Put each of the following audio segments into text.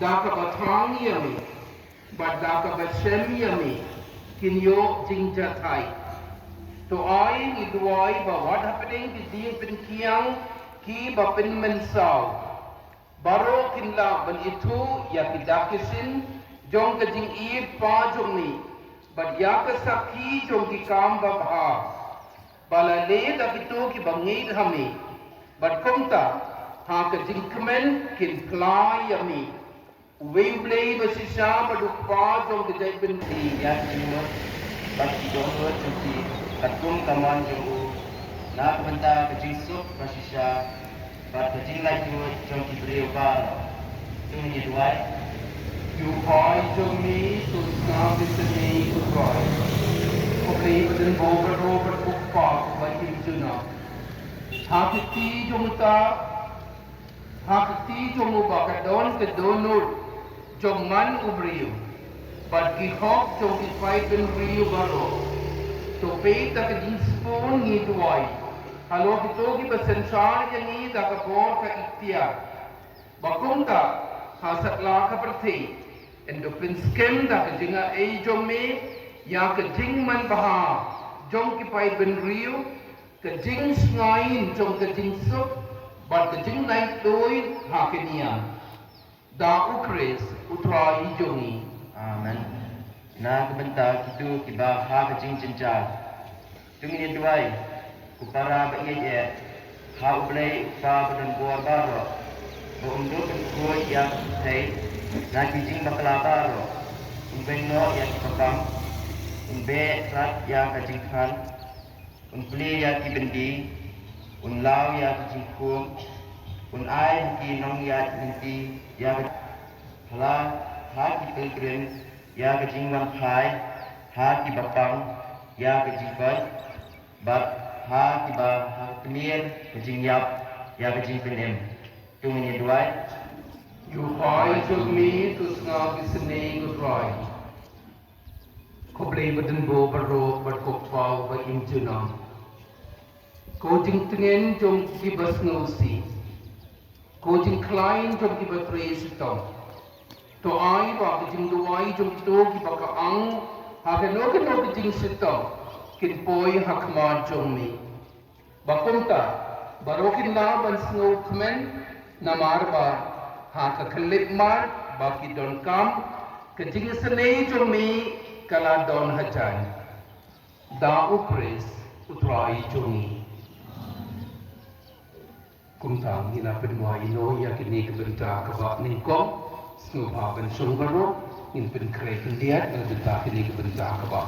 daka batang yami, but daka bashem yami, kinyo jingja thai. To I ni duai ba what happening ki ding pin kiang ki ba pin men sao. Baro kinla ban itu ya kidakisin jong ka jing I pa jong ni. But ya ka sakhi jong ki kam ba bha. Bala le da kito ki bangi hami. But kumta ha ka jing kemen kin pla yami. Wei blei ba sisa ba du pa jong ka jai bin di ya cuma bagi doa cuci katung kaman jauh nak benda kecil sup masisya bat kecil lagi jauh diberi ubah tu ni dua you hoi jong ni to snap is the name to try. Okay, but then over book pa ba kin juna. Ha kiti jong ta ha kiti jong ba ka donor jong man ubriu. But ki hok jong ki fight ben briu baro. To pay ta ka din spoon ni duai. Halo kito ki ba sensar ya ni da ka bor ka itia. Bakong ta ha sakla ka perti. Endo pin skem da ka jinga e jong me ya ka jing man baha. Jong ki fight ben briu ka jing ngain jong ka jing sup. But ka jing nai doi ha ke niya. Da ukres utra i jongi. amen nak benda kitu kiba ha kecil cinca tu ni dua kupara bagi je ha ublei pa badan buah baro untuk kuat yang hey nak kijing bakla baro umbengo yang kepam umbe rat yang kecil kan umbeli yang kibendi unlau yang kecil kum unai ki nong yang nanti yang hala ha ki pilgrim ya kecing wan khai ha ki bapang ya kecing koi bat ha ki ba ha kemir kecing yap ya kecing penem tu ni dua You hoi to me to snap is the name of right. Ko blei badan bo baro but ko pau ba injuna. Ko jing tingen jong ki bas si. Ko jing klein jong ki ba trace tong. To ai ba ka jing duai jong to ki ba ka ang ha ka no ka jing sitong kin poi ha kma jong mi. Ba kumta baro kin la ban snow kmen namar ba ha ka khalip mar ba ki don kam ka jing sene jong mi kala don hajan. Da upres utrai jongi. Kumta hina penwa ino ya kini kebenta ka ba ni kong. Snow ben sungaro in pen kreken dia dan benta kini kebenta ka ba.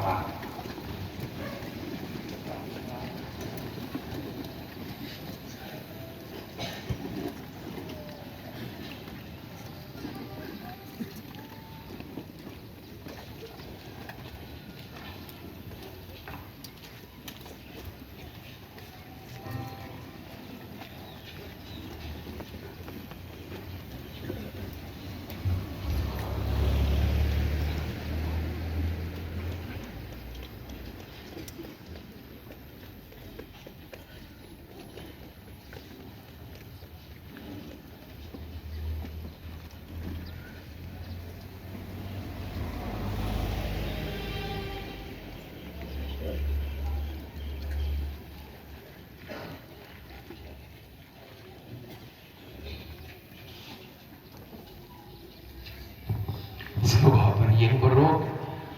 Yang buruk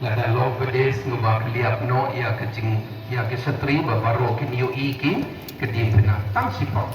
lada lo pedes no bakliap no ya kecing ya ke setri babaro kinyo iki kedim pena tang sipok.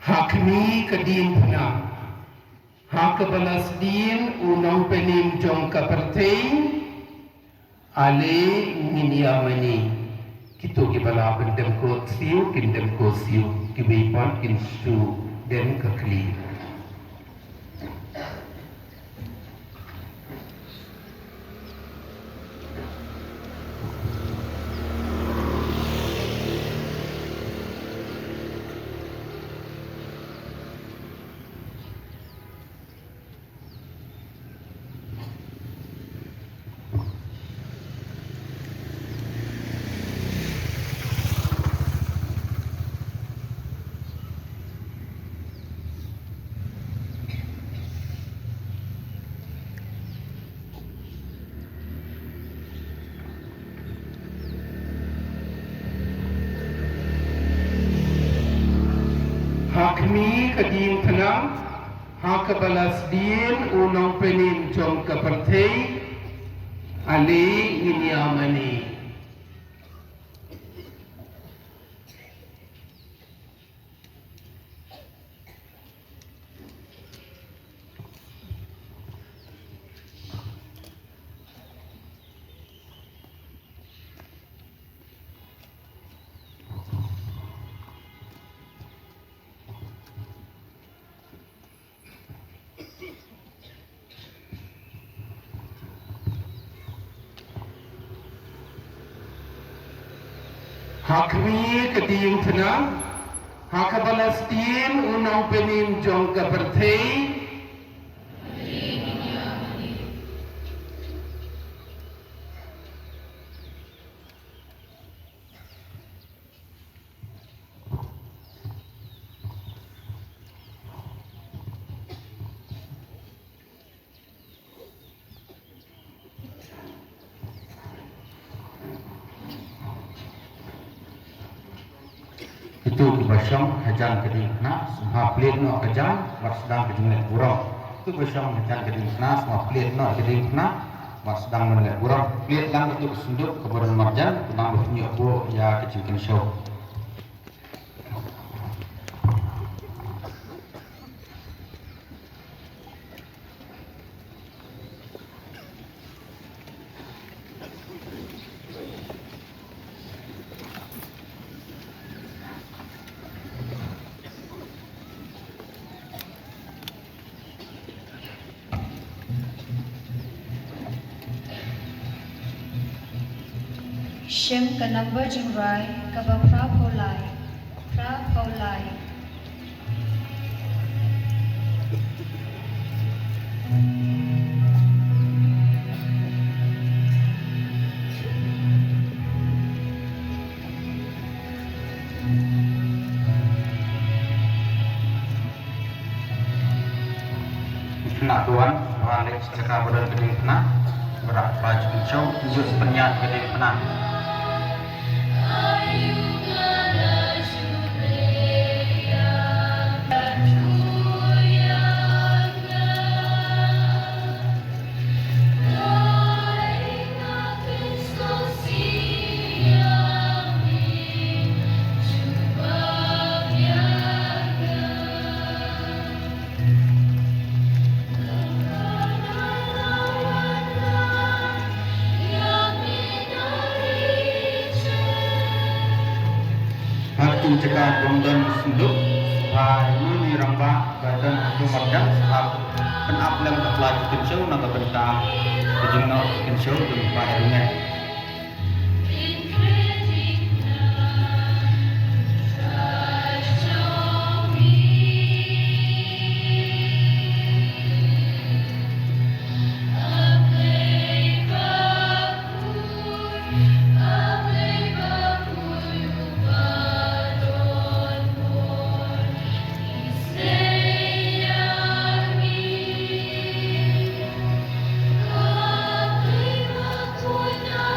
Hakni kedim pena, hak Hakabalas din unang penim jong kaperteng ale nginiamani kito gibala pendem ko siu kindem ko siu kibipan kinsu den kakli Hakmi kadim tenang, hakabalas din unang penim jom kapertei, ali nginiamani. Hakmi kadim tenang, hakabalas din unang penim jom kapertei, itu bersama hajan keding na semua plate no hajan sedang keding kurang itu bersama hajan keding na semua plate no keding na sedang menelak kurang plate lang itu kesunduk kebaran marjan tenang bunyi aku ya kecil show Shem ka number jing rai ka ba pra paulai nak tuan balik secara berada di mana berapa jauh tunjuk penyat di mana cekah bondan sunduk ini rambah badan itu marjan penap lem ke pelaju kinsau naga bentang kejengno kinsau jumpa erungan Kuna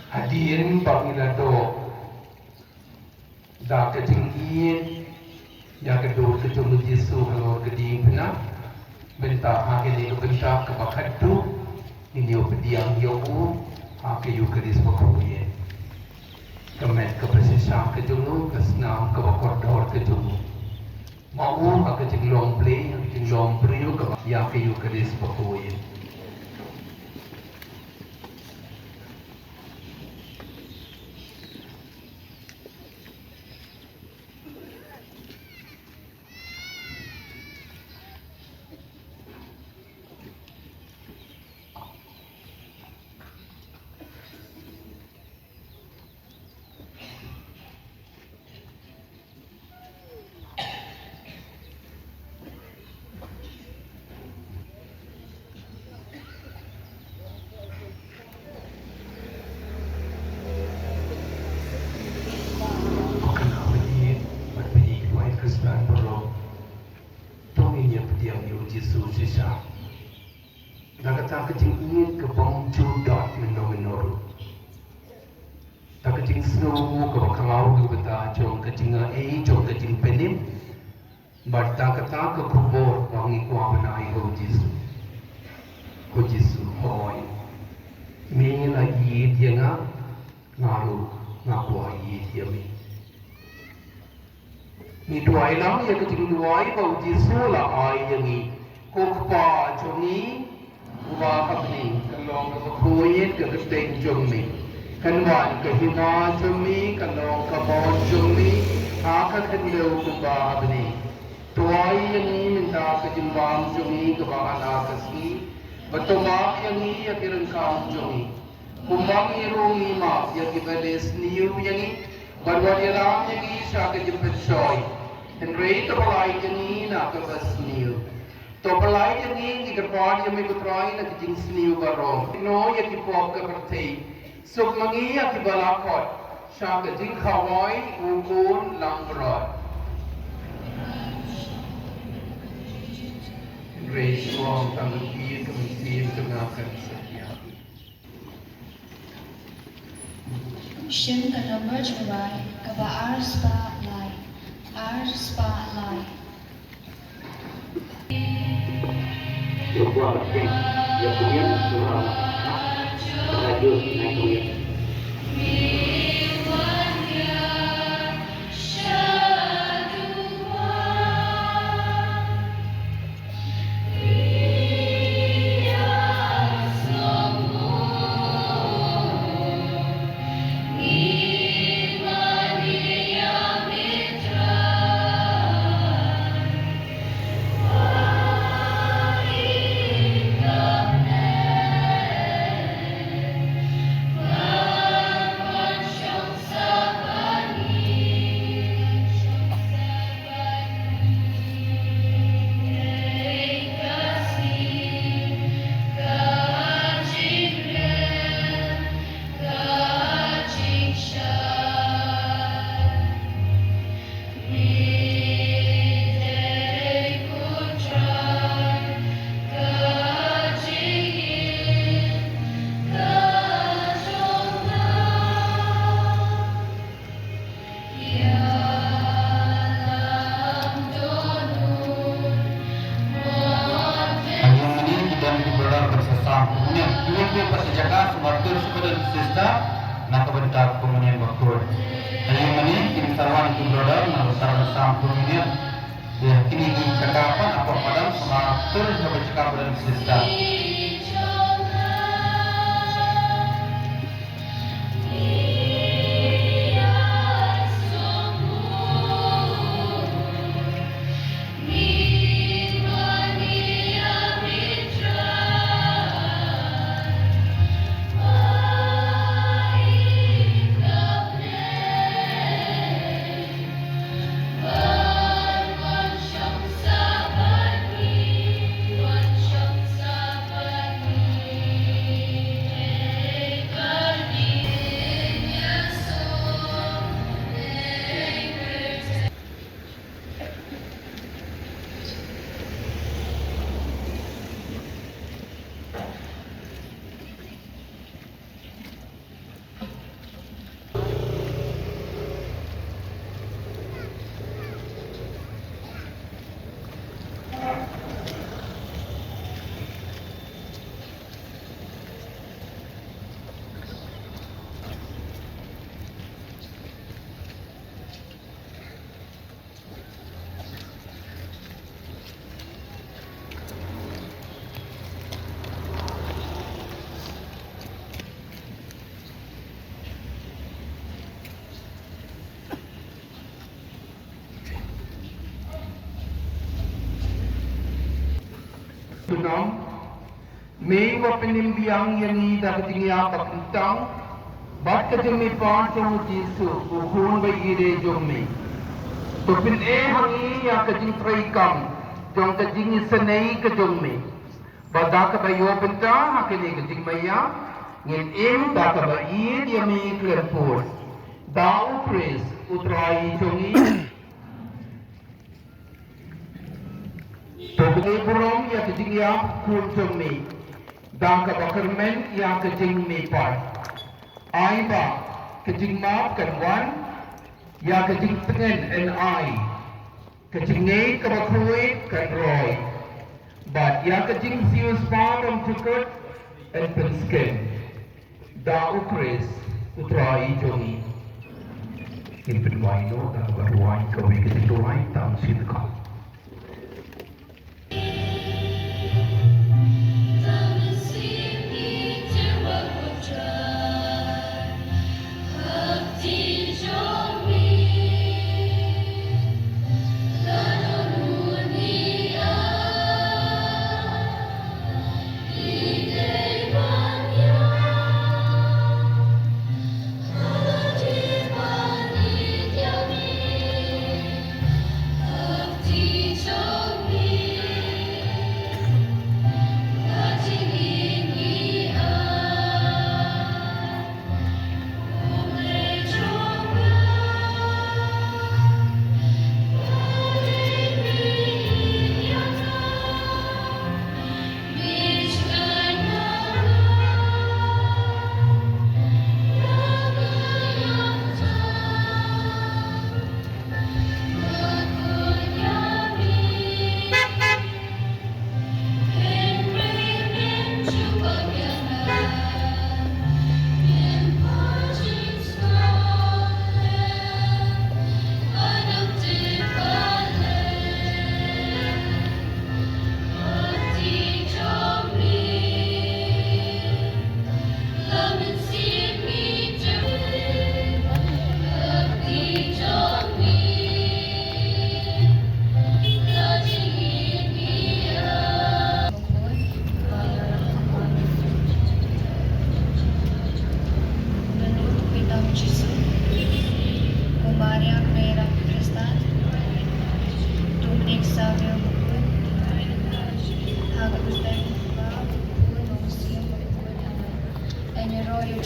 Hadirin Banglato da ketinggian yang kedua ketemu Yesus kalau keding pernah benta hake ni benta kebakadu ini opediang yogu hake yukeris bakuye kemet kepresisa ketemu kesnam kebakordor ketemu mau hake jinglong play jinglong priu ke yang ke yukeris bakuye. Nakata kecing ingin ke bong judot menor-menor. Tak kecing snow ke bakangau ke beta jong kecing jong kecing penim. Berta kata ke kubur wangi kuah menai ko Yesus. Ko Yesus ho dia ngaru ngakuai dia ni tuai lang ya kecing tuai bau jisu la ai yang ni kokpa jongi wa kapni kalong ka kuit ka keteng jongi kanwan ka hina jongi kalong ka bon jongi aka kendeu ku ba abni tuai yang ni minta ka jimbang jongi ka ba ana kasi batoma yang ni ya kirang kam jongi kumbang irungi ma ya kibales niu yang ni barwadi ram yang ni sa ka jimpet soy Henry to palai jani na ka basniu to palai jani ki kerpad ya me kutrai na ki jinsniu barong no ya ki pop ka perthei suk mangi ya ki balakot sha ka jing khawai ukun langrod Henry strong tang ki ka misi ka na ka satya Shin ka number jurai ka ba arspa lai arspa lai Sebuah cek yang kemudian semua radio naik kemudian. Nakabentak kemudian bakul. Hari ini kini sarwan itu berada na sarwan sam kemudian ya kini cakapan apa padam sama terus sampai cakapan sista. Tunong, may wapinimbiang yani dakatingya pakintang, bat ka jami pa jong Jisu, uhun bay ire jong me. Tupin hangi ya ka jing traikam, jong ka jing isanay ka jong me. Bada ka ba yopinta, hakini ka jing maya, ngin da ka ba iid yami klerpos. Dao pres, utrai jongi, Togni burong ya kejing ya kunjung mi, dang ka bakermen ya kejing mi par. Ai ba kejing map kan wan, ya kejing tengen en ai. Kejing ngay ka bakruit kan roy. But ya kejing sius pa from tukut en pensken. Dao Chris, Utrai Jongi. In Pinwino, Nagaruan, Kawik, Situai, Tang Sitka.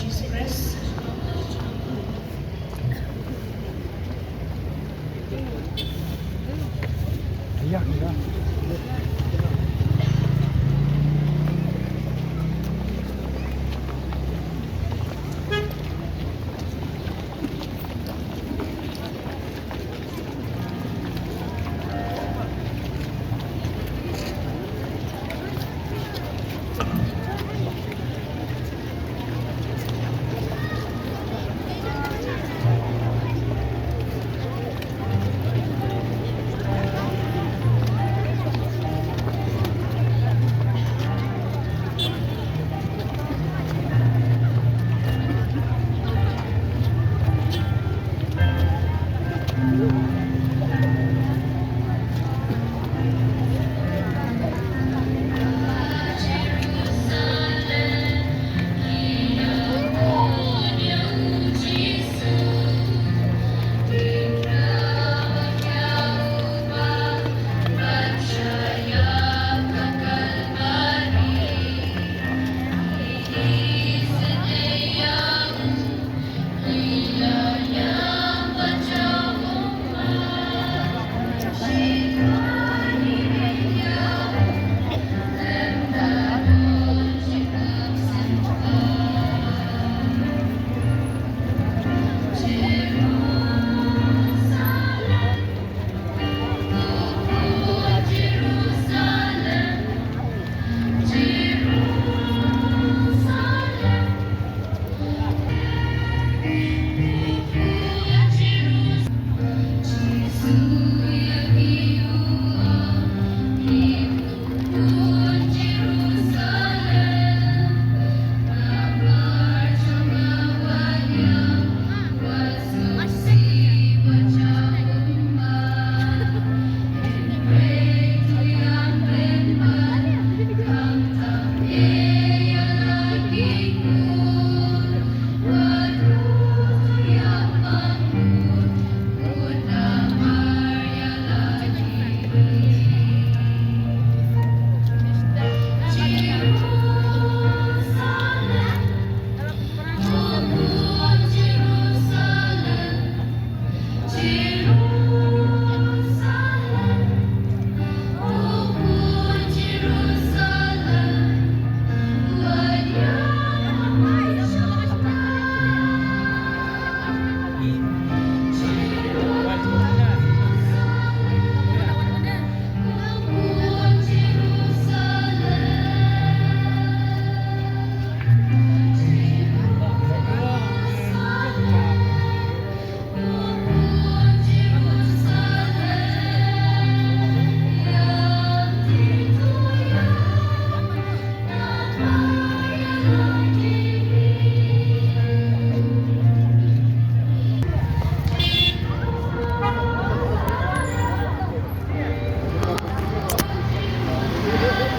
Jesus Christ. Iya.